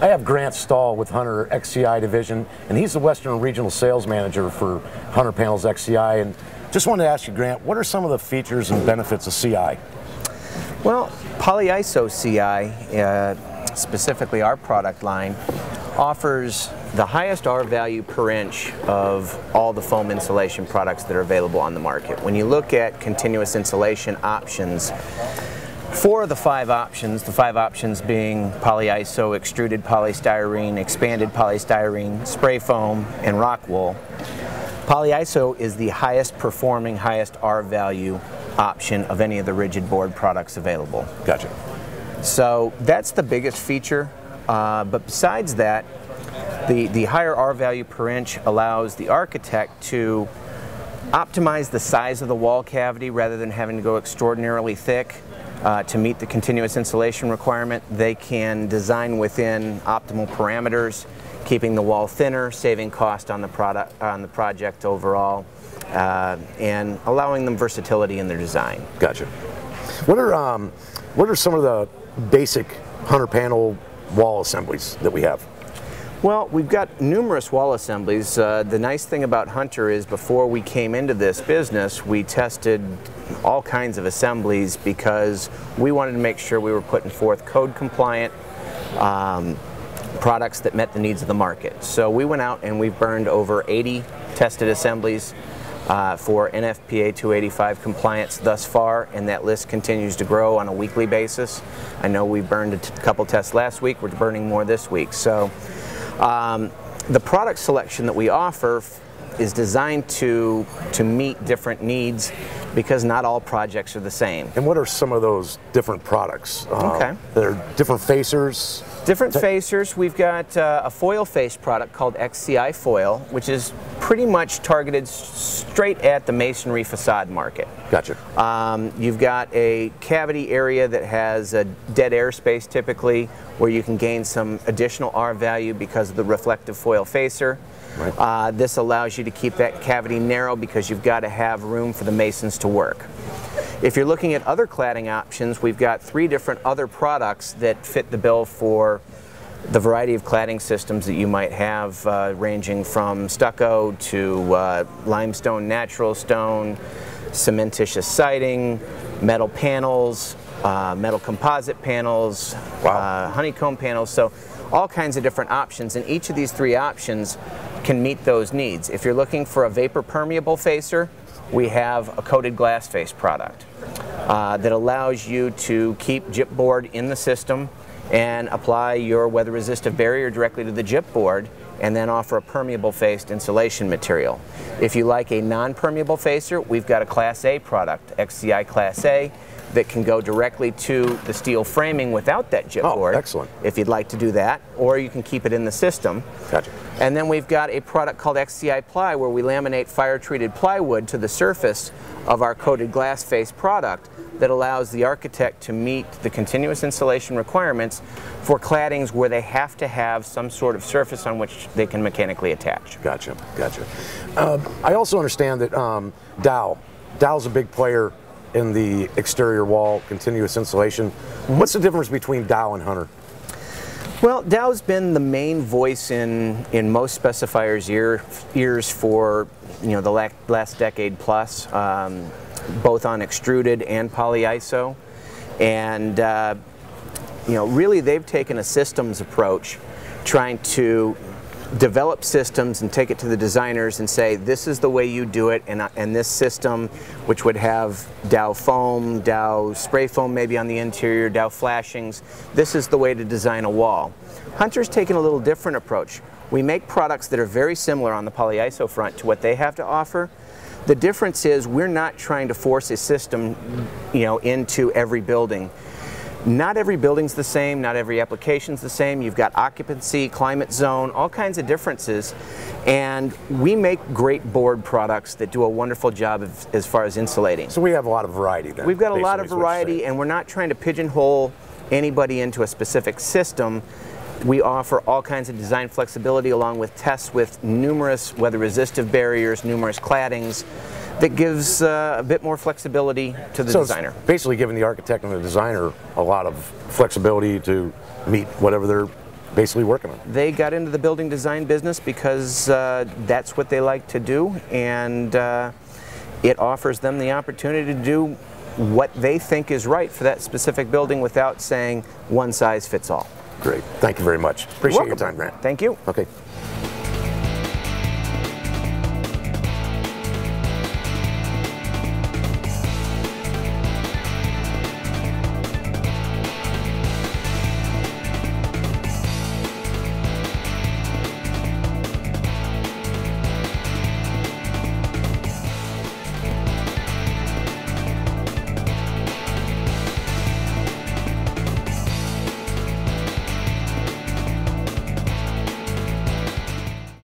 I have Grant Stahl with Hunter XCI Division, and he's the Western Regional Sales Manager for Hunter Panels XCI. And just wanted to ask you, Grant, what are some of the features and benefits of CI? Well, Polyiso CI, specifically our product line, offers the highest R value per inch of all the foam insulation products that are available on the market. When you look at continuous insulation options, four of the five options being Polyiso, extruded polystyrene, expanded polystyrene, spray foam, and rock wool, Polyiso is the highest performing, highest R value option of any of the rigid board products available. Gotcha. So that's the biggest feature, but besides that, the higher R value per inch allows the architect to optimize the size of the wall cavity rather than having to go extraordinarily thick to meet the continuous insulation requirement. They can design within optimal parameters, keeping the wall thinner, saving cost on the project overall, and allowing them versatility in their design. Gotcha. What are some of the basic Hunter panel wall assemblies that we have? Well, we've got numerous wall assemblies. The nice thing about Hunter is before we came into this business, we tested all kinds of assemblies because we wanted to make sure we were putting forth code compliant products that met the needs of the market. So we went out and we've burned over 80 tested assemblies for NFPA 285 compliance thus far, and that list continues to grow on a weekly basis. I know we burned a couple tests last week, we're burning more this week. So the product selection that we offer is designed to meet different needs because not all projects are the same. And what are some of those different products? Okay. There are different facers. Different facers. We've got a foil face product called Xci Foil, which is pretty much targeted straight at the masonry facade market. Gotcha. You've got a cavity area that has a dead air space typically, where you can gain some additional R value because of the reflective foil facer. Right. This allows you to keep that cavity narrow because you've got to have room for the masons to work. If you're looking at other cladding options, we've got 3 different other products that fit the bill for the variety of cladding systems that you might have, ranging from stucco to limestone natural stone, cementitious siding, metal panels, metal composite panels, wow, honeycomb panels, so all kinds of different options, and each of these 3 options can meet those needs. If you're looking for a vapor permeable facer, we have a coated glass face product that allows you to keep gypboard in the system and apply your weather resistive barrier directly to the gypboard and then offer a permeable faced insulation material. If you like a non-permeable facer, we've got a Class A product, Xci Class A, that can go directly to the steel framing without that gypboard. Oh, excellent. If you'd like to do that, or you can keep it in the system. Gotcha. And then we've got a product called Xci Ply where we laminate fire-treated plywood to the surface of our coated glass face product that allows the architect to meet the continuous insulation requirements for claddings where they have to have some sort of surface on which they can mechanically attach. Gotcha, gotcha. I also understand that Dow's a big player in the exterior wall continuous insulation. What's the difference between Dow and Hunter? Well, Dow's been the main voice in most specifiers' ears for the last decade plus, both on extruded and polyiso, and really they've taken a systems approach, trying to develop systems and take it to the designers and say, this is the way you do it, and this system, which would have Dow foam, Dow spray foam maybe on the interior, Dow flashings, this is the way to design a wall. Hunter's taken a little different approach. We make products that are very similar on the polyiso front to what they have to offer. The difference is we're not trying to force a system into every building. Not every building's the same, not every application's the same. You've got occupancy, climate zone, all kinds of differences. And we make great board products that do a wonderful job as far as insulating. So we have a lot of variety then. We've got a lot of variety, and we're not trying to pigeonhole anybody into a specific system. We offer all kinds of design flexibility along with tests with numerous weather resistive barriers, numerous claddings, that gives a bit more flexibility to the designer. It's basically giving the architect and the designer a lot of flexibility to meet whatever basically working on? They got into the building design business because that's what they like to do, and it offers them the opportunity to do what they think is right for that specific building without saying one size fits all. Great. Thank you very much. Appreciate your time, Grant. Thank you. Okay.